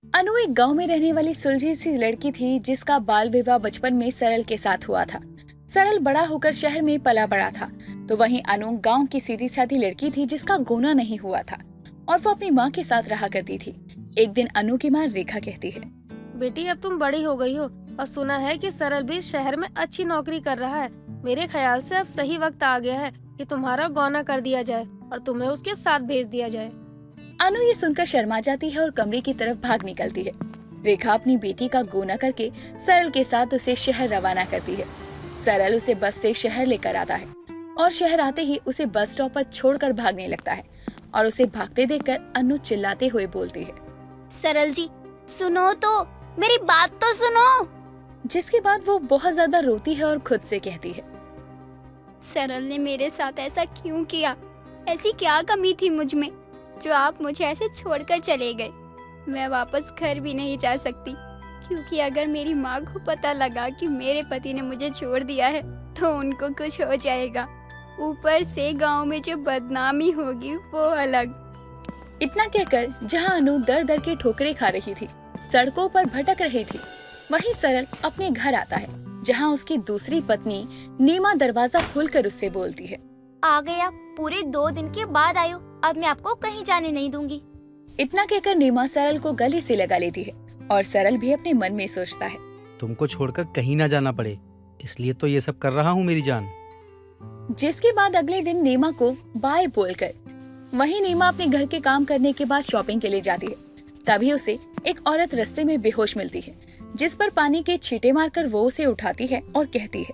अनु एक गांव में रहने वाली सुलझी सी लड़की थी जिसका बाल विवाह बचपन में सरल के साथ हुआ था। सरल बड़ा होकर शहर में पला बड़ा था, तो वहीं अनु गांव की सीधी सादी लड़की थी जिसका गोना नहीं हुआ था और वो अपनी माँ के साथ रहा करती थी। एक दिन अनु की माँ रेखा कहती है, बेटी अब तुम बड़ी हो गई हो और सुना है कि सरल भी शहर में अच्छी नौकरी कर रहा है। मेरे ख्याल से अब सही वक्त आ गया है कि तुम्हारा गौना कर दिया जाए और तुम्हें उसके साथ भेज दिया जाए। अनु ये सुनकर शर्मा जाती है और कमरे की तरफ भाग निकलती है। रेखा अपनी बेटी का गोना करके सरल के साथ उसे शहर रवाना करती है। सरल उसे बस से शहर लेकर आता है और शहर आते ही उसे बस स्टॉप पर छोड़कर भागने लगता है और उसे भागते देखकर अनु चिल्लाते हुए बोलती है, सरल जी सुनो तो, मेरी बात तो सुनो। जिसके बाद वो बहुत ज्यादा रोती है और खुद से कहती है, सरल ने मेरे साथ ऐसा क्यों किया? ऐसी क्या कमी थी मुझ में जो आप मुझे ऐसे छोड़कर चले गए? मैं वापस घर भी नहीं जा सकती, क्योंकि अगर मेरी माँ को पता लगा कि मेरे पति ने मुझे छोड़ दिया है तो उनको कुछ हो जाएगा। ऊपर से गांव में जो बदनामी होगी वो अलग। इतना कहकर जहाँ अनु दर दर की ठोकरें खा रही थी, सड़कों पर भटक रही थी, वहीं सरल अपने घर आता है जहाँ उसकी दूसरी पत्नी नीमा दरवाजा खोलकर उससे बोलती है, आ गए आप, पूरे 2 दिन के बाद आयो, अब मैं आपको कहीं जाने नहीं दूंगी। इतना कहकर नीमा सरल को गले से लगा लेती है और सरल भी अपने मन में सोचता है, तुमको छोड़कर कहीं ना जाना पड़े, इसलिए तो ये सब कर रहा हूँ मेरी जान। जिसके बाद अगले दिन नीमा को बाय बोलकर वहीं नीमा अपने घर के काम करने के बाद शॉपिंग के लिए जाती है। तभी उसे एक औरत रास्ते में बेहोश मिलती है, जिस पर पानी के छींटे मारकर वो उसे उठाती है और कहती है,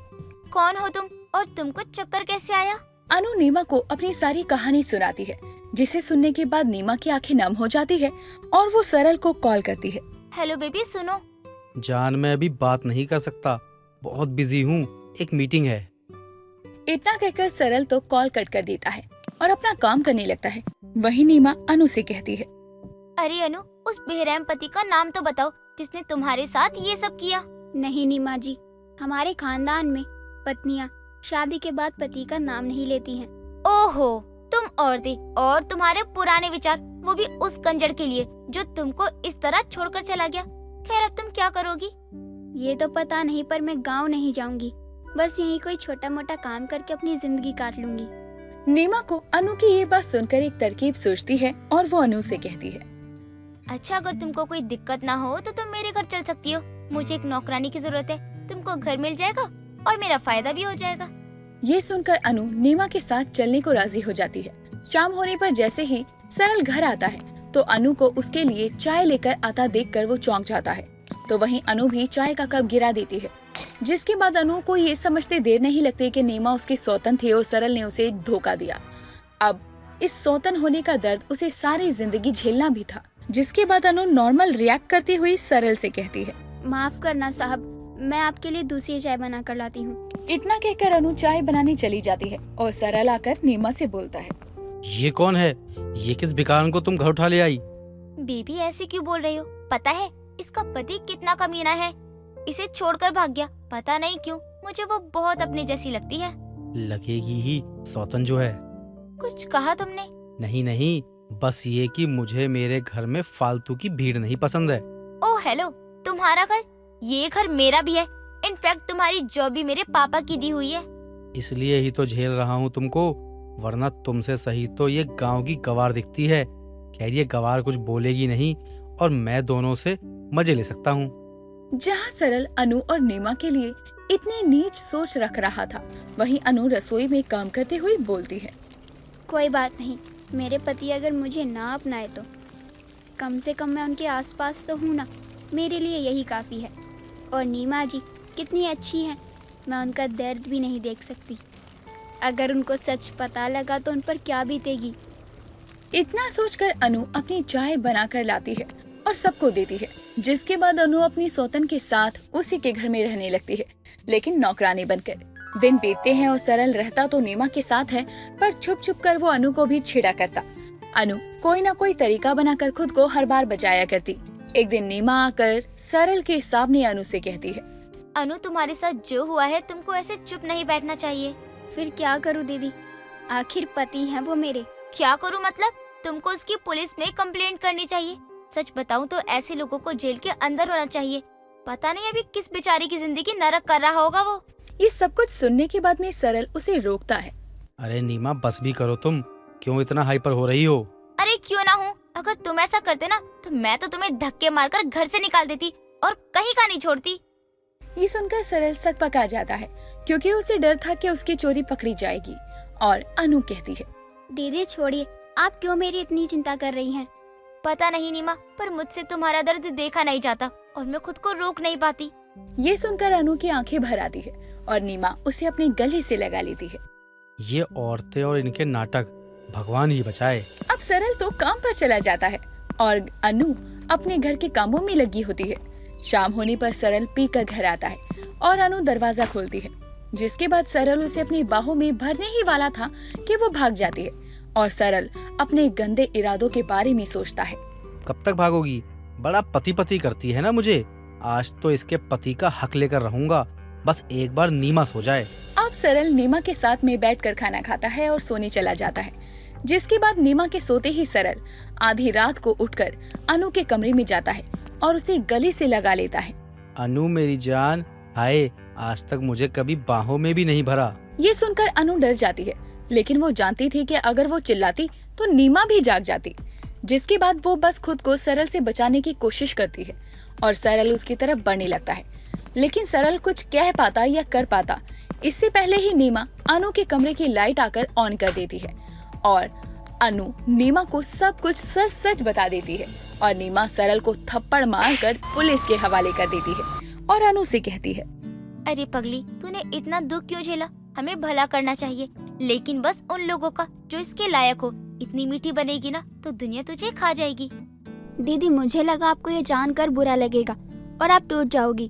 कौन हो तुम और तुमको चक्कर कैसे आया? अनु नीमा को अपनी सारी कहानी सुनाती है, जिसे सुनने के बाद नीमा की आंखें नम हो जाती है और वो सरल को कॉल करती है। हेलो बेबी सुनो। जान मैं अभी बात नहीं कर सकता, बहुत बिजी हूँ, एक मीटिंग है। इतना कहकर सरल तो कॉल कट कर देता है और अपना काम करने लगता है। वहीं नीमा अनु से कहती है, अरे अनु, उस बेरहम पति का नाम तो बताओ जिसने तुम्हारे साथ ये सब किया। नहीं नीमा जी, हमारे खानदान में पत्नियां शादी के बाद पति का नाम नहीं लेती हैं। ओहो, तुम औरतें और तुम्हारे पुराने विचार, वो भी उस कंजर के लिए जो तुमको इस तरह छोड़कर चला गया। खैर अब तुम क्या करोगी? ये तो पता नहीं, पर मैं गाँव नहीं जाऊंगी, बस यहीं कोई छोटा मोटा काम करके अपनी जिंदगी काट लूंगी। नीमा को अनु की ये बात सुनकर एक तरकीब सोचती है और वो अनु से कहती है, अच्छा अगर तुमको कोई दिक्कत ना हो तो तुम मेरे घर चल सकती हो। मुझे एक नौकरानी की जरूरत है, तुमको घर मिल जाएगा और मेरा फायदा भी हो जाएगा। ये सुनकर अनु नीमा के साथ चलने को राजी हो जाती है। शाम होने पर जैसे ही सरल घर आता है तो अनु को उसके लिए चाय लेकर आता देखकर वो चौंक जाता है, तो वहीं अनु भी चाय का कप गिरा देती है। जिसके बाद अनु को ये समझते देर नहीं लगती कि नीमा उसकी सौतन थी और सरल ने उसे धोखा दिया। अब इस सौतन होने का दर्द उसे सारी जिंदगी झेलना भी था। जिसके बाद अनु नॉर्मल रिएक्ट करती हुई सरल से कहती है, माफ करना साहब, मैं आपके लिए दूसरी चाय बना कर लाती हूँ। इतना कहकर अनु चाय बनाने चली जाती है और सरल आकर नीमा से बोलता है, ये कौन है? ये किस भिखारन को तुम घर उठा ले आई? बेबी ऐसे क्यों बोल रही हो? पता है इसका पति कितना कमीना है, इसे छोड़कर भाग गया। पता नहीं क्यों मुझे वो बहुत अपने जैसी लगती है। लगेगी ही, सौतन जो है। कुछ कहा तुमने? नहीं नहीं, बस ये कि मुझे मेरे घर में फालतू की भीड़ नहीं पसंद है। ओह हेलो, तुम्हारा घर? ये घर मेरा भी है। इनफैक्ट तुम्हारी जॉब भी मेरे पापा की दी हुई है। इसलिए ही तो झेल रहा हूँ तुमको, वरना तुमसे सही तो ये गांव की गवार दिखती है। खैर ये गवार कुछ बोलेगी नहीं और मैं दोनों से मजे ले सकता हूँ। जहाँ सरल अनु और नीमा के लिए इतनी नीच सोच रख रहा था, वहीं अनु रसोई में काम करते हुए बोलती है, कोई बात नहीं, मेरे पति अगर मुझे ना अपनाए तो कम से कम मैं उनके आसपास तो हूँ ना, मेरे लिए यही काफ़ी है। और नीमा जी कितनी अच्छी हैं, मैं उनका दर्द भी नहीं देख सकती। अगर उनको सच पता लगा तो उन पर क्या बीतेगी। इतना सोचकर अनु अपनी चाय बनाकर लाती है और सबको देती है। जिसके बाद अनु अपनी सौतन के साथ उसी के घर में रहने लगती है, लेकिन नौकरानी बनकर। दिन बीतते हैं और सरल रहता तो नीमा के साथ है, पर छुप छुप कर वो अनु को भी छेड़ा करता। अनु कोई ना कोई तरीका बनाकर खुद को हर बार बचाया करती। एक दिन नीमा आकर सरल के सामने अनु से कहती है, अनु तुम्हारे साथ जो हुआ है तुमको ऐसे चुप नहीं बैठना चाहिए। फिर क्या करूँ दीदी, आखिर पति हैं वो मेरे। क्या करूँ मतलब? तुमको उसकी पुलिस में कंप्लेंट करनी चाहिए। सच बताऊं तो ऐसे लोगों को जेल के अंदर होना चाहिए। पता नहीं अभी किस बेचारी की जिंदगी नरक कर रहा होगा वो। ये सब कुछ सुनने के बाद में सरल उसे रोकता है। अरे नीमा बस भी करो तुम, क्यों इतना हाइपर हो रही हो? अरे क्यों ना हूँ, अगर तुम ऐसा करते ना तो मैं तो तुम्हें धक्के मारकर घर से निकाल देती और कहीं का नहीं छोड़ती। ये सुनकर सरल सकपका जाता है क्योंकि उसे डर था कि उसकी चोरी पकड़ी जाएगी। और अनु कहती है, दीदी छोड़िए, आप क्यों मेरी इतनी चिंता कर रही हैं? पता नहीं नीमा, पर मुझसे तुम्हारा दर्द देखा नहीं जाता और मैं खुद को रोक नहीं पाती। ये सुनकर अनु की आंखें भर आती है और नीमा उसे अपने गले से लगा लेती है। ये औरतें और इनके नाटक, भगवान ही बचाए। अब सरल तो काम पर चला जाता है और अनु अपने घर के कामों में लगी होती है। शाम होने पर सरल पीकर घर आता है और अनु दरवाजा खोलती है, जिसके बाद सरल उसे अपनी बाहों में भरने ही वाला था कि वो भाग जाती है और सरल अपने गंदे इरादों के बारे में सोचता है। कब तक भागोगी? बड़ा पति पति करती है ना मुझे। आज तो इसके पति का हक लेकर रहूंगा, बस एक बार नीमा सो जाए। अब सरल नीमा के साथ में बैठकर खाना खाता है और सोने चला जाता है, जिसके बाद नीमा के सोते ही सरल आधी रात को उठकर अनु के कमरे में जाता है और उसे गले से लगा लेता है। अनु मेरी जान, हाय, आज तक मुझे कभी बाहों में भी नहीं भरा। ये सुनकर अनु डर जाती है, लेकिन वो जानती थी कि अगर वो चिल्लाती तो नीमा भी जाग जाती। जिसके बाद वो बस खुद को सरल से बचाने की कोशिश करती है और सरल उसकी तरफ बढ़ने लगता है, लेकिन सरल कुछ कह पाता या कर पाता इससे पहले ही नीमा अनु के कमरे की लाइट आकर ऑन कर देती है और अनु नीमा को सब कुछ सच सच बता देती है और नीमा सरल को थप्पड़ मारकर पुलिस के हवाले कर देती है और अनु से कहती है, अरे पगली, तूने इतना दुख क्यों झेला? हमें भला करना चाहिए, लेकिन बस उन लोगों का जो इसके लायक हो। इतनी मीठी बनेगी ना तो दुनिया तुझे खा जाएगी। दीदी, मुझे लगा आपको ये जानकर बुरा लगेगा और आप टूट जाओगी।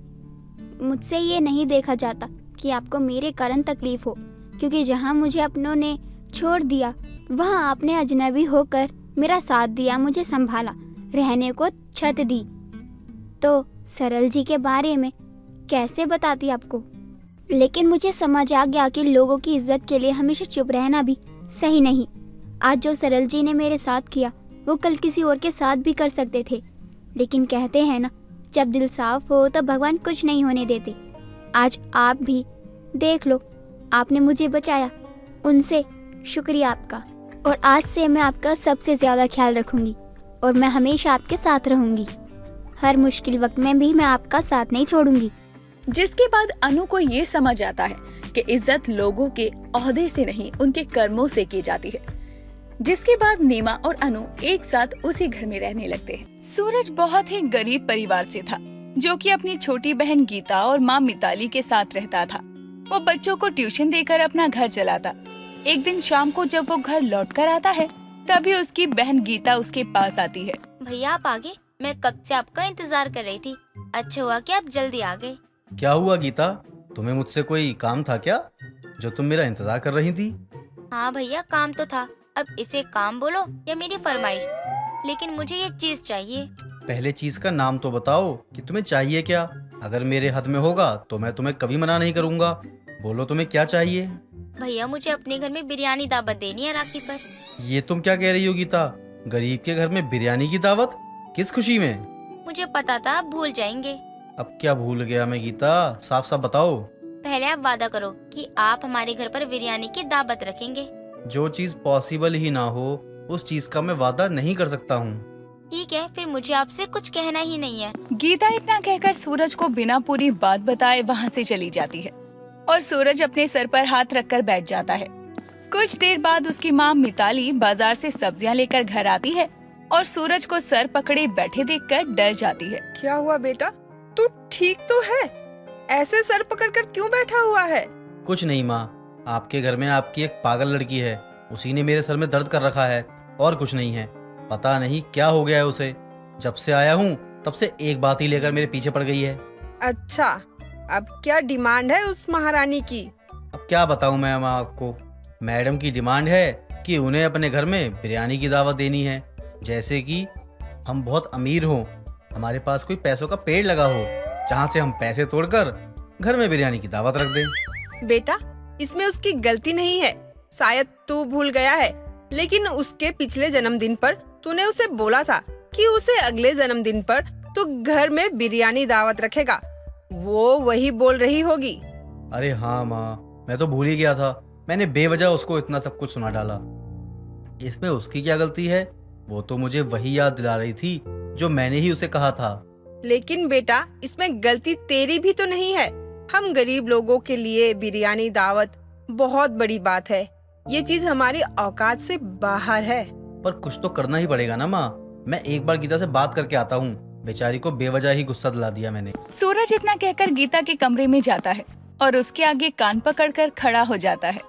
मुझसे ये नहीं देखा जाता कि आपको मेरे कारण तकलीफ हो, क्योंकि जहाँ मुझे अपनों ने छोड़ दिया वहाँ आपने अजनबी होकर मेरा साथ दिया, मुझे संभाला, रहने को छत दी। तो सरल जी के बारे में कैसे बताती आपको, लेकिन मुझे समझ आ गया कि लोगों की इज्जत के लिए हमेशा चुप रहना भी सही नहीं। आज जो सरल जी ने मेरे साथ किया वो कल किसी और के साथ भी कर सकते थे, लेकिन कहते हैं ना, जब दिल साफ हो तो भगवान कुछ नहीं होने देते। आज आप भी देख लो, आपने मुझे बचाया, उनसे शुक्रिया आपका। और आज से मैं आपका सबसे ज़्यादा ख्याल रखूंगी और मैं हमेशा आपके साथ रहूंगी। हर मुश्किल वक्त में भी मैं आपका साथ नहीं छोड़ूंगी। जिसके बाद अनु को ये समझ आता है कि इज्जत लोगों के ओहदे से नहीं उनके कर्मों से की जाती है। जिसके बाद नीमा और अनु एक साथ उसी घर में रहने लगते हैं। सूरज बहुत ही गरीब परिवार से था, जो कि अपनी छोटी बहन गीता और माँ मिताली के साथ रहता था। वो बच्चों को ट्यूशन देकर अपना घर चलाता। एक दिन शाम को जब वो घर लौट कर आता है, तभी उसकी बहन गीता उसके पास आती है। भैया आप आ गए? मैं कब से आपका इंतजार कर रही थी। अच्छा हुआ कि आप जल्दी आ गए। क्या हुआ गीता, तुम्हें मुझसे कोई काम था क्या, जो तुम मेरा इंतजार कर रही थी? हाँ भैया, काम तो था। अब इसे काम बोलो या मेरी फरमाइश, लेकिन मुझे ये चीज चाहिए। पहले चीज का नाम तो बताओ कि तुम्हें चाहिए क्या। अगर मेरे हद में होगा तो मैं तुम्हें कभी मना नहीं करूँगा। बोलो तुम्हें क्या चाहिए। भैया मुझे अपने घर में बिरयानी दावत देनी है राखी पर। ये तुम क्या कह रही हो गीता, गरीब के घर में बिरयानी की दावत, किस खुशी में? मुझे पता था आप भूल जाएंगे। अब क्या भूल गया मैं गीता, साफ साफ बताओ। पहले आप वादा करो कि आप हमारे घर पर बिरयानी की दावत रखेंगे। जो चीज पॉसिबल ही ना हो उस चीज का मैं वादा नहीं कर सकता हूँ। ठीक है, फिर मुझे आपसे कुछ कहना ही नहीं है। गीता इतना कहकर सूरज को बिना पूरी बात बताए वहाँ से चली जाती है और सूरज अपने सर पर हाथ रखकर बैठ जाता है। कुछ देर बाद उसकी माँ मिताली बाजार से सब्जियाँ लेकर घर आती है और सूरज को सर पकड़े बैठे देखकर डर जाती है। क्या हुआ बेटा, तू ठीक तो है? ऐसे सर पकड़कर क्यों बैठा हुआ है? कुछ नहीं माँ, आपके घर में आपकी एक पागल लड़की है, उसी ने मेरे सर में दर्द कर रखा है और कुछ नहीं है। पता नहीं क्या हो गया है उसे। जब से आया हूँ तब से एक बात ही लेकर मेरे पीछे पड़ गई है। अच्छा, अब क्या डिमांड है उस महारानी की? अब क्या बताऊँ मैं माँ आपको। मैडम की डिमांड है कि उन्हें अपने घर में बिरयानी की दावत देनी है, जैसे कि हम बहुत अमीर हों, हमारे पास कोई पैसों का पेड़ लगा हो, जहाँ से हम पैसे तोड़कर घर में बिरयानी की दावत रख दें। बेटा, इसमें उसकी गलती नहीं है। शायद तू भूल गया है, लेकिन उसके पिछले जन्मदिन पर तूने उसे बोला था कि उसे अगले जन्मदिन पर तो घर में बिरयानी दावत रखेगा। वो वही बोल रही होगी। अरे हाँ माँ, मैं तो भूल ही गया था। मैंने बेवजह उसको इतना सब कुछ सुना डाला। इसमें उसकी क्या गलती है? वो तो मुझे वही याद दिला रही थी जो मैंने ही उसे कहा था। लेकिन बेटा, इसमें गलती तेरी भी तो नहीं है। हम गरीब लोगों के लिए बिरयानी दावत बहुत बड़ी बात है। ये चीज हमारी औकात से बाहर है। पर कुछ तो करना ही पड़ेगा ना माँ। मैं एक बार गीता से बात करके आता हूँ। बेचारी को बेवजह ही गुस्सा दिला दिया मैंने। सूरज इतना कहकर गीता के कमरे में जाता है और उसके आगे कान पकड़कर खड़ा हो जाता है।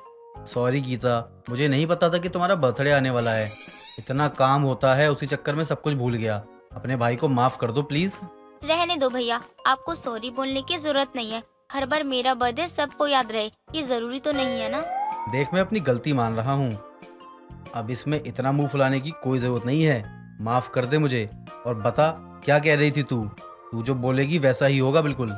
सॉरी गीता, मुझे नहीं पता था कि तुम्हारा बर्थडे आने वाला है। इतना काम होता है, उसी चक्कर में सब कुछ भूल गया। अपने भाई को माफ कर दो प्लीज। रहने दो भैया, आपको सॉरी बोलने की जरूरत नहीं है। हर बार मेरा बर्थडे सबको याद रहे, ये जरूरी तो नहीं है ना। देख, मैं अपनी गलती मान रहा हूँ। अब इसमें इतना मुंह फुलाने की कोई जरूरत नहीं है। माफ कर दे मुझे। और बता, क्या कह रही थी तू जो बोलेगी वैसा ही होगा बिल्कुल।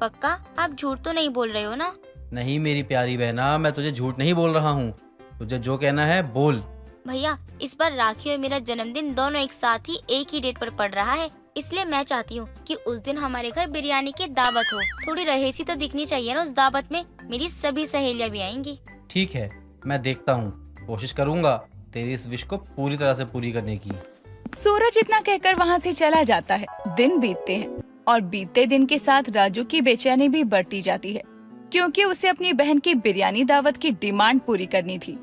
पक्का? आप झूठ तो नहीं बोल रहे हो ना? नहीं मेरी प्यारी बहना, मैं तुझे झूठ नहीं बोल रहा हूँ। तुझे जो कहना है बोल। भैया, इस बार राखी और मेरा जन्मदिन दोनों एक साथ ही एक ही डेट पर पड़ रहा है, इसलिए मैं चाहती हूँ कि उस दिन हमारे घर बिरयानी की दावत हो। थोड़ी रहीसी तो दिखनी चाहिए ना उस दावत में। मेरी सभी सहेलियाँ भी आएंगी। ठीक है, मैं देखता हूँ, कोशिश करूँगा तेरी इस विश को पूरी तरह से पूरी करने की। सूरज इतना कहकर वहाँ से चला जाता है। दिन बीतते हैं और बीतते दिन के साथ राजू की बेचैनी भी बढ़ती जाती है, क्योंकि उसे अपनी बहन की बिरयानी दावत की डिमांड पूरी करनी थी।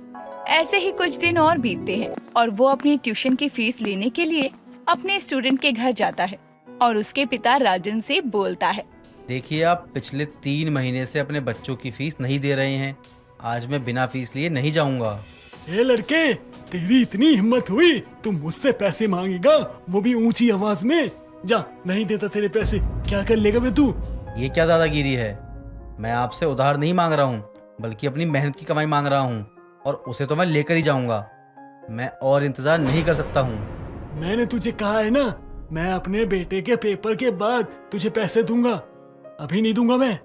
ऐसे ही कुछ दिन और बीतते हैं और वो अपनी ट्यूशन की फीस लेने के लिए अपने स्टूडेंट के घर जाता है और उसके पिता राजन से बोलता है। देखिए, आप पिछले 3 महीने से अपने बच्चों की फीस नहीं दे रहे हैं। आज मैं बिना फीस लिए नहीं जाऊंगा। ए लड़के, तेरी इतनी हिम्मत हुई, तुम मुझसे पैसे मांगेगा, वो भी ऊंची आवाज में? जा, नहीं देता तेरे पैसे, क्या कर लेगा बे तू? ये क्या दादागिरी है? मैं आपसे उधार नहीं मांग रहा हूँ, बल्कि अपनी मेहनत की कमाई मांग रहा हूँ, और उसे तो मैं लेकर ही जाऊंगा। मैं और इंतजार नहीं कर सकता हूँ। मैंने तुझे कहा है ना, मैं अपने बेटे के पेपर के बाद तुझे पैसे दूंगा। अभी नहीं दूंगा मैं।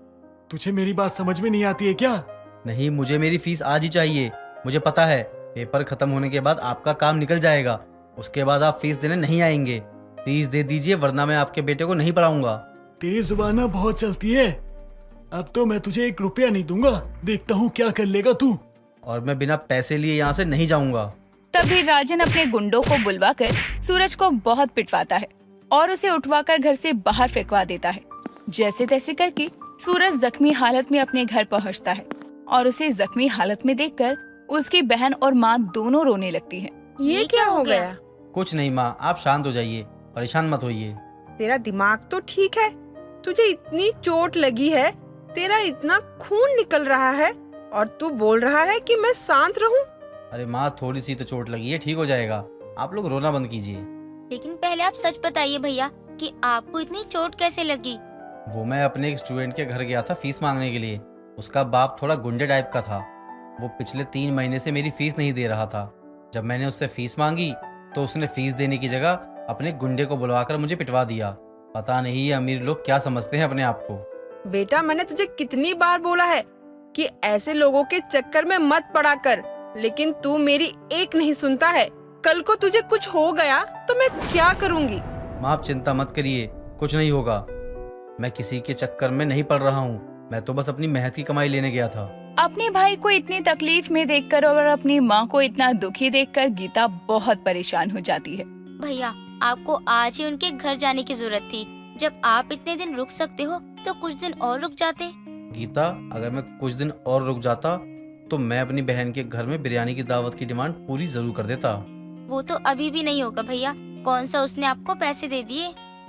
तुझे मेरी बात समझ में नहीं आती है क्या? नहीं, मुझे मेरी फीस आज ही चाहिए। मुझे पता है पेपर खत्म होने के बाद आपका काम निकल जाएगा, उसके बाद आप फीस देने नहीं आएंगे। फीस दे दीजिए, वरना मैं आपके बेटे को नहीं पढ़ाऊंगा। तेरी जुबान ना बहुत चलती है। अब तो मैं तुझे 1 रुपया नहीं दूंगा, देखता हूँ क्या कर लेगा तू। और मैं बिना पैसे लिए यहाँ से नहीं जाऊंगा। तभी राजन अपने गुंडों को बुलवाकर सूरज को बहुत पिटवाता है और उसे उठवाकर घर से बाहर फेंकवा देता है। जैसे तैसे करके सूरज जख्मी हालत में अपने घर पहुंचता है और उसे जख्मी हालत में देखकर उसकी बहन और माँ दोनों रोने लगती हैं। ये क्या हो गया? कुछ नहीं माँ, आप शांत हो जाइए, परेशान मत होइए। तेरा दिमाग तो ठीक है। तुझे इतनी चोट लगी है, तेरा इतना खून निकल रहा है, और तू बोल रहा है कि मैं शांत रहूं? अरे माँ, थोड़ी सी तो चोट लगी है, ठीक हो जाएगा। आप लोग रोना बंद कीजिए। लेकिन पहले आप सच बताइए भैया कि आपको इतनी चोट कैसे लगी? वो मैं अपने एक स्टूडेंट के घर गया था फीस मांगने के लिए। उसका बाप थोड़ा गुंडे टाइप का था। वो पिछले 3 महीने से मेरी फीस नहीं दे रहा था। जब मैंने उससे फीस मांगी तो उसने फीस देने की जगह अपने गुंडे को बुलवाकर मुझे पिटवा दिया। पता नहीं ये अमीर लोग क्या समझते हैं अपने आप को। बेटा, मैंने तुझे कितनी बार बोला है कि ऐसे लोगों के चक्कर में मत पड़ा कर, लेकिन तू मेरी एक नहीं सुनता है। कल को तुझे कुछ हो गया तो मैं क्या करूंगी? माँ, आप चिंता मत करिए, कुछ नहीं होगा। मैं किसी के चक्कर में नहीं पड़ रहा हूँ। मैं तो बस अपनी मेहनत की कमाई लेने गया था। अपने भाई को इतनी तकलीफ में देखकर और अपनी माँ को इतना दुखी देखकर गीता बहुत परेशान हो जाती है। भैया, आपको आज ही उनके घर जाने की जरूरत थी। जब आप इतने दिन रुक सकते हो तो कुछ दिन और रुक जाते। गीता, अगर मैं कुछ दिन और रुक जाता तो मैं अपनी बहन के घर में बिरयानी की दावत की डिमांड पूरी जरूर कर देता। वो तो अभी भी नहीं होगा भैया। कौन सा उसने आपको पैसे दे दिए?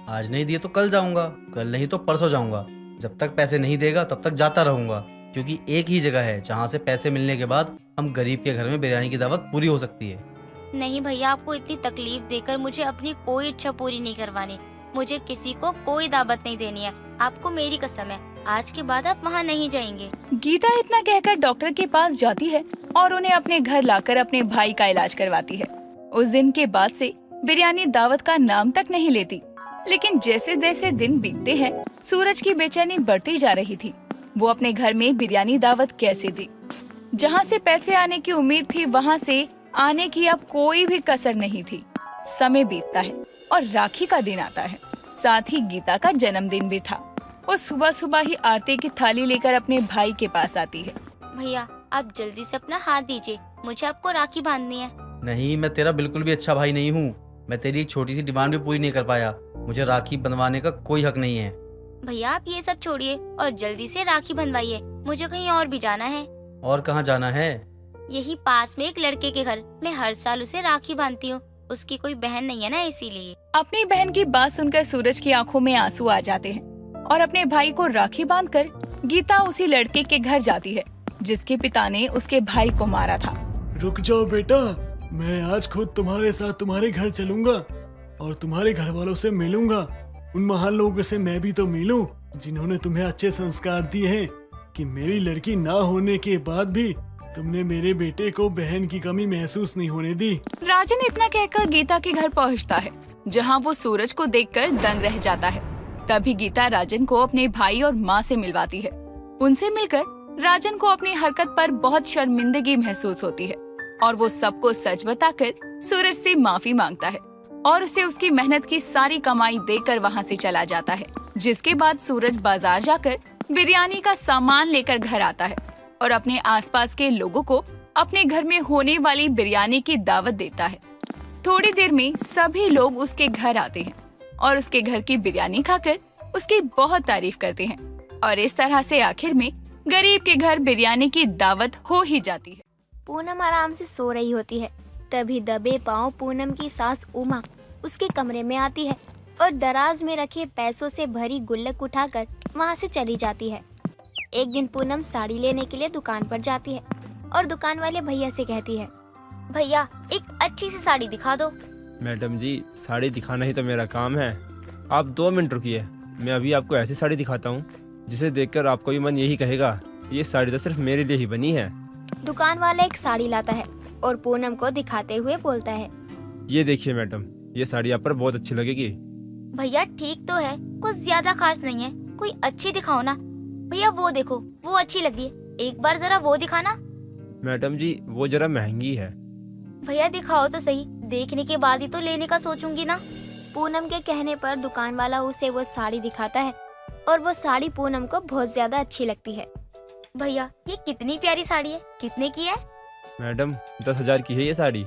आज नहीं दिए तो कल जाऊंगा, कल नहीं तो परसों जाऊंगा। जब तक पैसे नहीं देगा तब तक जाता रहूंगा, क्योंकि एक ही जगह है जहाँ से पैसे मिलने के बाद हम गरीब के घर में बिरयानी की दावत पूरी हो सकती है। नहीं भैया, आपको इतनी तकलीफ देकर मुझे अपनी कोई इच्छा पूरी नहीं करवानी। मुझे किसी को कोई दावत नहीं देनी है। आपको मेरी कसम है, आज के बाद आप वहाँ नहीं जाएंगे। गीता इतना कहकर डॉक्टर के पास जाती है और उन्हें अपने घर लाकर अपने भाई का इलाज करवाती है। उस दिन के बाद से बिरयानी दावत का नाम तक नहीं लेती। लेकिन जैसे जैसे दिन बीतते हैं, सूरज की बेचैनी बढ़ती जा रही थी। वो अपने घर में बिरयानी दावत कैसे दी? जहाँ से पैसे आने की उम्मीद थी, वहाँ से आने की अब कोई भी कसर नहीं थी। समय बीतता है और राखी का दिन आता है। साथ ही गीता का जन्मदिन भी था। वो सुबह सुबह ही आरती की थाली लेकर अपने भाई के पास आती है। भैया आप जल्दी से अपना हाथ दीजिए, मुझे आपको राखी बांधनी है। नहीं, मैं तेरा बिल्कुल भी अच्छा भाई नहीं हूँ। मैं तेरी एक छोटी सी डिमांड भी पूरी नहीं कर पाया। मुझे राखी बनवाने का कोई हक नहीं है। भैया आप ये सब छोड़िए और जल्दी से राखी बंधवाइए, मुझे कहीं और भी जाना है। और कहाँ जाना है? यही पास में एक लड़के के घर, मैं हर साल उसे राखी बांधती हूँ। उसकी कोई बहन नहीं है ना, इसीलिए। अपनी बहन की बात सुनकर सूरज की आंखों में आंसू आ जाते हैं और अपने भाई को राखी बांधकर गीता उसी लड़के के घर जाती है जिसके पिता ने उसके भाई को मारा था। रुक जाओ बेटा, मैं आज खुद तुम्हारे साथ तुम्हारे घर चलूंगा और तुम्हारे घर वालों से मिलूंगा। उन महान लोगों से मैं भी तो मिलूं जिन्होंने तुम्हें अच्छे संस्कार दिए हैं कि मेरी लड़की ना होने के बाद भी तुमने मेरे बेटे को बहन की कमी महसूस नहीं होने दी। राजन इतना कहकर गीता के घर पहुंचता है जहां वो सूरज को देखकर दंग रह जाता है। तभी गीता राजन को अपने भाई और माँ से मिलवाती है। उनसे मिलकर राजन को अपनी हरकत पर बहुत शर्मिंदगी महसूस होती है और वो सबको सच बताकर सूरज से माफी मांगता है और उसे उसकी मेहनत की सारी कमाई देकर वहाँ से चला जाता है। जिसके बाद सूरज बाजार जाकर बिरयानी का सामान लेकर घर आता है और अपने आसपास के लोगों को अपने घर में होने वाली बिरयानी की दावत देता है। थोड़ी देर में सभी लोग उसके घर आते हैं और उसके घर की बिरयानी खाकर उसकी बहुत तारीफ करते हैं और इस तरह से आखिर में गरीब के घर बिरयानी की दावत हो ही जाती है। पूनम आराम से सो रही होती है। तभी दबे पांव पूनम की सास उमा उसके कमरे में आती है और दराज में रखे पैसों से भरी गुल्लक उठाकर वहाँ से चली जाती है। एक दिन पूनम साड़ी लेने के लिए दुकान पर जाती है और दुकान वाले भैया से कहती है, भैया एक अच्छी सी साड़ी दिखा दो। मैडम जी, साड़ी दिखाना ही तो मेरा काम है। आप 2 मिनट रुकिए, मैं अभी आपको ऐसी साड़ी दिखाता हूँ जिसे देखकर आपका भी मन यही कहेगा ये साड़ी तो सिर्फ मेरे लिए ही बनी है। दुकान वाला एक साड़ी लाता है और पूनम को दिखाते हुए बोलता है, ये देखिए मैडम, ये साड़ी आप पर बहुत अच्छी लगेगी। भैया ठीक तो है, कुछ ज्यादा खास नहीं है, कोई अच्छी दिखाओ ना। भैया वो देखो, वो अच्छी लग रही है, एक बार जरा वो दिखाना। मैडम जी, वो जरा महंगी है। भैया दिखाओ तो सही, देखने के बाद ही तो लेने का सोचूंगी ना। पूनम के कहने पर दुकान वाला उसे वो साड़ी दिखाता है और वो साड़ी पूनम को बहुत ज्यादा अच्छी लगती है। भैया ये कितनी प्यारी साड़ी है, कितने की है? मैडम 10,000 की है ये साड़ी।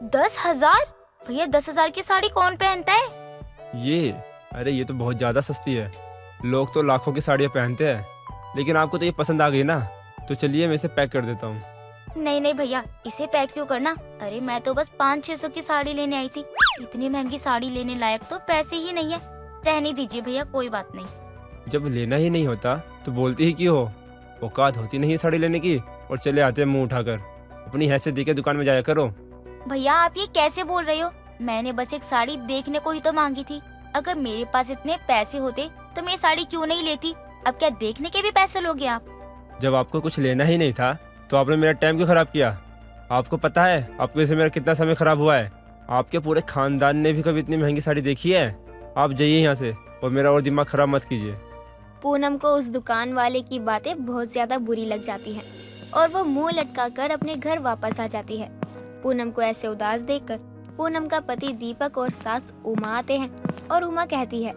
10,000? भैया 10,000 की साड़ी कौन पहनता है? अरे ये तो बहुत ज्यादा सस्ती है। लोग तो लाखों की साड़ियाँ पहनते हैं, लेकिन आपको तो ये पसंद आ गई ना, तो चलिए मैं इसे पैक कर देता हूँ। नहीं नहीं भैया, इसे पैक क्यों करना? अरे मैं तो बस 500-600 की साड़ी लेने आई थी, इतनी महंगी साड़ी लेने लायक तो पैसे ही नहीं है। रहने दीजिए भैया, कोई बात नहीं। जब लेना ही नहीं होता तो बोलती ही क्यों हो? औकात होती नहीं साड़ी लेने की और चले आते हैं मुंह उठाकर। अपनी हैसियत देके दुकान में जाया करो। भैया आप ये कैसे बोल रहे हो? मैंने बस एक साड़ी देखने को ही तो मांगी थी। अगर मेरे पास इतने पैसे होते तो मैं ये साड़ी क्यों नहीं लेती? अब क्या देखने के भी पैसे लोगे आप? जब आपको कुछ लेना ही नहीं था तो आपने मेरा टाइम क्यों खराब किया? आपको पता है आपकी वजह से मेरा कितना समय खराब हुआ है? आपके पूरे खानदान ने भी कभी इतनी महंगी साड़ी देखी है? आप जाइए यहाँ से और मेरा और दिमाग खराब मत कीजिए। पूनम को उस दुकान वाले की बातें बहुत ज्यादा बुरी लग जाती हैं और वो मुंह लटकाकर अपने घर वापस आ जाती है। पूनम को ऐसे उदास देखकर पूनम का पति दीपक और सास उमा आते हैं और उमा कहती है,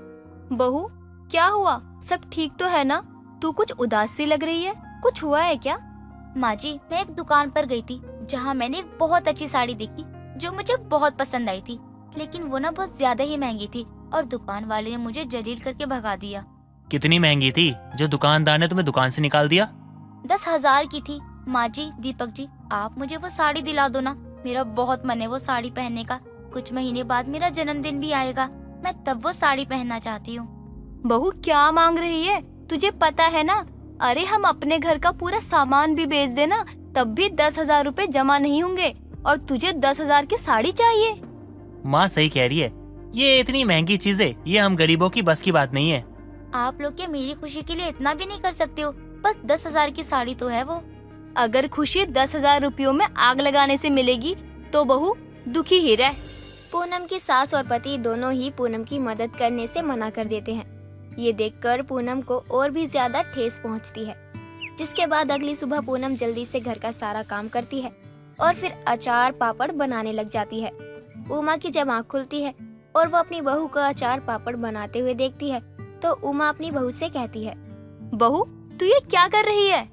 बहू क्या हुआ, सब ठीक तो है ना? तू कुछ उदास सी लग रही है, कुछ हुआ है क्या? माँ जी मैं एक दुकान पर गई थी जहाँ मैंने एक बहुत अच्छी साड़ी देखी जो मुझे बहुत पसंद आई थी, लेकिन वो ना बहुत ज्यादा ही महंगी थी और दुकान वाले ने मुझे जलील करके भगा दिया। कितनी महंगी थी जो दुकानदार ने तुम्हें दुकान से निकाल दिया? 10,000 की थी। माँ जी, दीपक जी, आप मुझे वो साड़ी दिला दो ना, मेरा बहुत मन है वो साड़ी पहनने का। कुछ महीने बाद मेरा जन्मदिन भी आएगा, मैं तब वो साड़ी पहनना चाहती हूँ। बहू क्या मांग रही है, तुझे पता है ना? अरे हम अपने घर का पूरा सामान भी बेच देना तब भी 10,000 रुपए जमा नहीं होंगे और तुझे 10,000 की साड़ी चाहिए? माँ सही कह रही है, ये इतनी महंगी चीजें ये हम गरीबों की बस की बात नहीं है। आप लोग क्या मेरी खुशी के लिए इतना भी नहीं कर सकते हो? बस 10,000 की साड़ी तो है वो। अगर खुशी 10,000 रुपयों में आग लगाने से मिलेगी तो बहू दुखी ही रह। पूनम की सास और पति दोनों ही पूनम की मदद करने से मना कर देते हैं। ये देखकर पूनम को और भी ज्यादा ठेस पहुंचती है। जिसके बाद अगली सुबह पूनम जल्दी से घर का सारा काम करती है और फिर अचार पापड़ बनाने लग जाती है। उमा की जब आँख खुलती है और वो अपनी बहू को अचार पापड़ बनाते हुए देखती है तो उमा अपनी बहू से कहती है, बहू तू ये क्या कर रही है?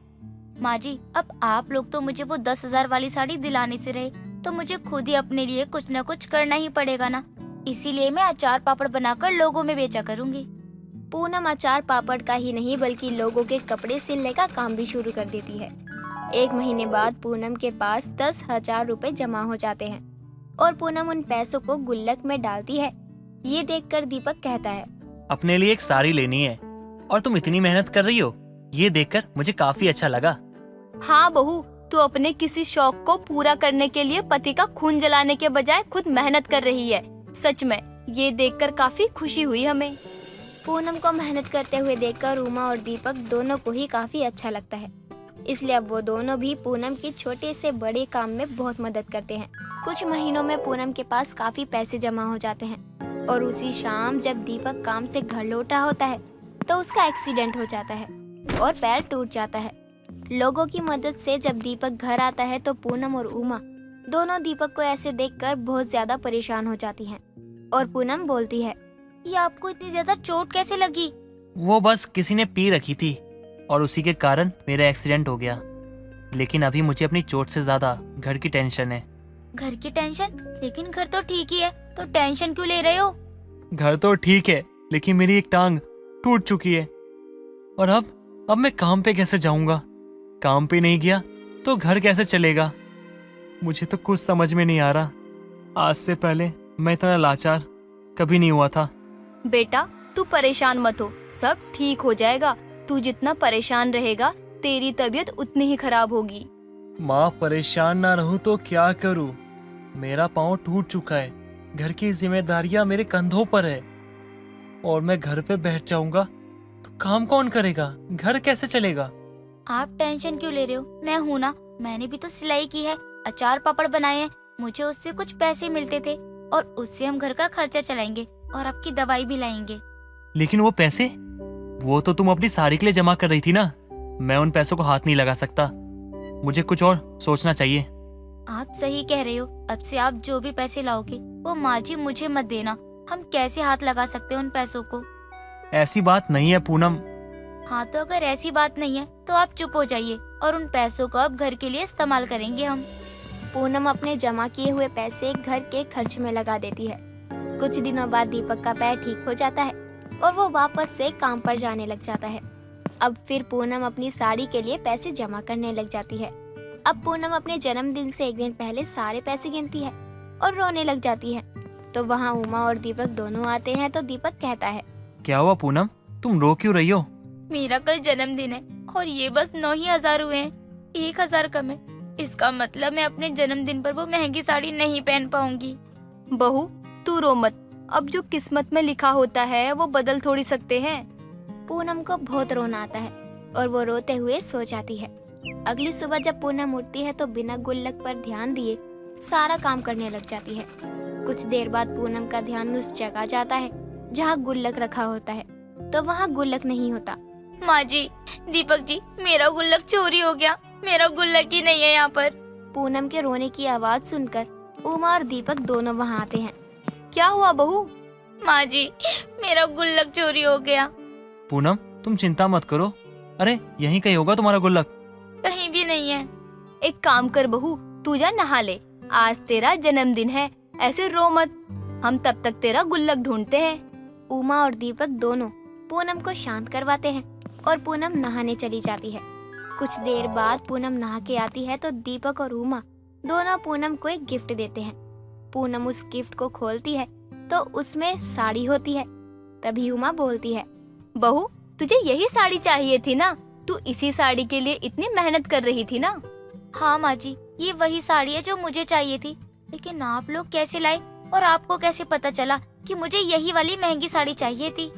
माँ जी, अब आप लोग तो मुझे वो 10,000 वाली साड़ी दिलाने से रहे, तो मुझे खुद ही अपने लिए कुछ न कुछ करना ही पड़ेगा ना। इसीलिए मैं अचार पापड़ बनाकर लोगों में बेचा करूँगी। पूनम अचार पापड़ का ही नहीं बल्कि लोगों के कपड़े सिलने का काम भी शुरू कर देती है। 1 महीने बाद पूनम के पास 10,000 रुपए जमा हो जाते हैं और पूनम उन पैसों को गुल्लक में डालती है। ये देखकर दीपक कहता है, अपने लिए एक साड़ी लेनी है और तुम इतनी मेहनत कर रही हो, ये देखकर मुझे काफी अच्छा लगा। हाँ बहू, तू अपने किसी शौक को पूरा करने के लिए पति का खून जलाने के बजाय खुद मेहनत कर रही है। सच में ये देखकर काफी खुशी हुई हमें। पूनम को मेहनत करते हुए देखकर उमा और दीपक दोनों को ही काफी अच्छा लगता है। इसलिए अब वो दोनों भी पूनम की छोटे से बड़े काम में बहुत मदद करते हैं। कुछ महीनों में पूनम के पास काफी पैसे जमा हो जाते हैं और उसी शाम जब दीपक काम से घर लौट रहा होता है तो उसका एक्सीडेंट हो जाता है और पैर टूट जाता है। लोगों की मदद से जब दीपक घर आता है तो पूनम और उमा दोनों दीपक को ऐसे देखकर बहुत ज्यादा परेशान हो जाती हैं और पूनम बोलती है, ये आपको इतनी ज्यादा चोट कैसे लगी? वो बस किसी ने पी रखी थी और उसी के कारण मेरा एक्सीडेंट हो गया। लेकिन अभी मुझे अपनी चोट से ज्यादा घर की टेंशन है। घर की टेंशन? लेकिन घर तो ठीक ही है, तो टेंशन क्यों ले रहे हो? घर तो ठीक है, लेकिन मेरी एक टांग टूट चुकी है और अब मैं काम पे कैसे जाऊंगा? काम पे नहीं गया तो घर कैसे चलेगा? मुझे तो कुछ समझ में नहीं आ रहा। आज से पहले मैं इतना लाचार कभी नहीं हुआ था। बेटा तू परेशान मत हो, सब ठीक हो जाएगा। तू जितना परेशान रहेगा तेरी तबीयत उतनी ही खराब होगी। माँ, परेशान ना रहूं तो क्या करूं? मेरा पाँव टूट चुका है, घर की जिम्मेदारियां मेरे कंधों पर है और मैं घर पे बैठ जाऊंगा तो काम कौन करेगा? घर कैसे चलेगा? आप टेंशन क्यों ले रहे हो? मैं हूँ ना, मैंने भी तो सिलाई की है, अचार पापड़ बनाए हैं, मुझे उससे कुछ पैसे मिलते थे और उससे हम घर का खर्चा चलाएंगे और आपकी दवाई भी लाएंगे। लेकिन वो पैसे, वो तो तुम अपनी साड़ी के लिए जमा कर रही थी ना। मैं उन पैसों को हाथ नहीं लगा सकता, मुझे कुछ और सोचना चाहिए। आप सही कह रहे हो, अब से आप जो भी पैसे लाओगे वो माँ जी मुझे मत देना। हम कैसे हाथ लगा सकते हैं उन पैसों को? ऐसी बात नहीं है पूनम। हाँ तो अगर ऐसी बात नहीं है तो आप चुप हो जाइए और उन पैसों को अब घर के लिए इस्तेमाल करेंगे हम। पूनम अपने जमा किए हुए पैसे घर के खर्च में लगा देती है। कुछ दिनों बाद दीपक का पैर ठीक हो जाता है और वो वापस से काम पर जाने लग जाता है। अब फिर पूनम अपनी साड़ी के लिए पैसे जमा करने लग जाती है। अब पूनम अपने जन्मदिन से 1 दिन पहले सारे पैसे गिनती है और रोने लग जाती है। तो वहाँ उमा और दीपक दोनों आते हैं तो दीपक कहता है, क्या हुआ पूनम, तुम रो क्यों रही हो? मेरा कल जन्मदिन है और ये बस 9,000 हुए हैं, 1,000 कम है। इसका मतलब मैं अपने जन्मदिन पर वो महंगी साड़ी नहीं पहन पाऊंगी। बहू तू रो मत, अब जो किस्मत में लिखा होता है वो बदल थोड़ी सकते हैं। पूनम को बहुत रोना आता है और वो रोते हुए सो जाती है। अगली सुबह जब पूनम उठती है तो बिना गुल्लक पर ध्यान दिए सारा काम करने लग जाती है। कुछ देर बाद पूनम का ध्यान उस जगह जाता है जहाँ गुल्लक रखा होता है, तो वहाँ गुल्लक नहीं होता। माँ जी, दीपक जी, मेरा गुल्लक चोरी हो गया, मेरा गुल्लक ही नहीं है यहाँ पर। पूनम के रोने की आवाज सुनकर उमा और दीपक दोनों वहाँ आते हैं। क्या हुआ बहू? माँ जी, मेरा गुल्लक चोरी हो गया। पूनम तुम चिंता मत करो, अरे यहीं कहीं होगा तुम्हारा गुल्लक। कहीं भी नहीं है। एक काम कर बहू, तू जा नहा ले, आज तेरा जन्मदिन है, ऐसे रो मत, हम तब तक तेरा गुल्लक ढूंढते हैं। उमा और दीपक दोनों पूनम को शांत करवाते हैं और पूनम नहाने चली जाती है। कुछ देर बाद पूनम नहा के आती है तो दीपक और उमा दोनों पूनम को एक गिफ्ट देते हैं। पूनम उस गिफ्ट को खोलती है तो उसमें साड़ी होती है। तभी उमा बोलती है, बहू तुझे यही साड़ी चाहिए थी ना? तू इसी साड़ी के लिए इतनी मेहनत कर रही थी ना? हाँ माँ जी, ये वही साड़ी है जो मुझे चाहिए थी, लेकिन आप लोग कैसे लाए और आपको कैसे पता चला कि मुझे यही वाली महंगी साड़ी चाहिए थी?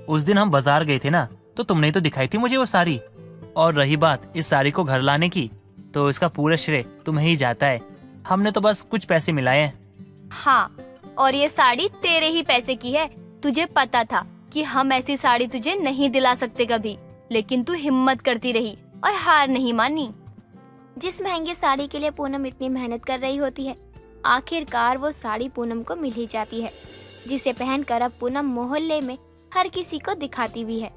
उस दिन हम बाजार गए थे ना, तो तुमने ही तो दिखाई थी मुझे वो साड़ी। और रही बात इस साड़ी को घर लाने की, तो इसका पूरा श्रेय तुम्हें ही जाता है, हमने तो बस कुछ पैसे मिलाए हैं। हाँ, और ये साड़ी तेरे ही पैसे की है। तुझे पता था कि हम ऐसी साड़ी तुझे नहीं दिला सकते कभी, लेकिन तू हिम्मत करती रही और हार नहीं मानी। जिस महंगी साड़ी के लिए पूनम इतनी मेहनत कर रही होती है, आखिरकार वो साड़ी पूनम को मिल ही जाती है। जिसे पहनकर अब पूनम मोहल्ले में हर किसी को दिखाती भी है।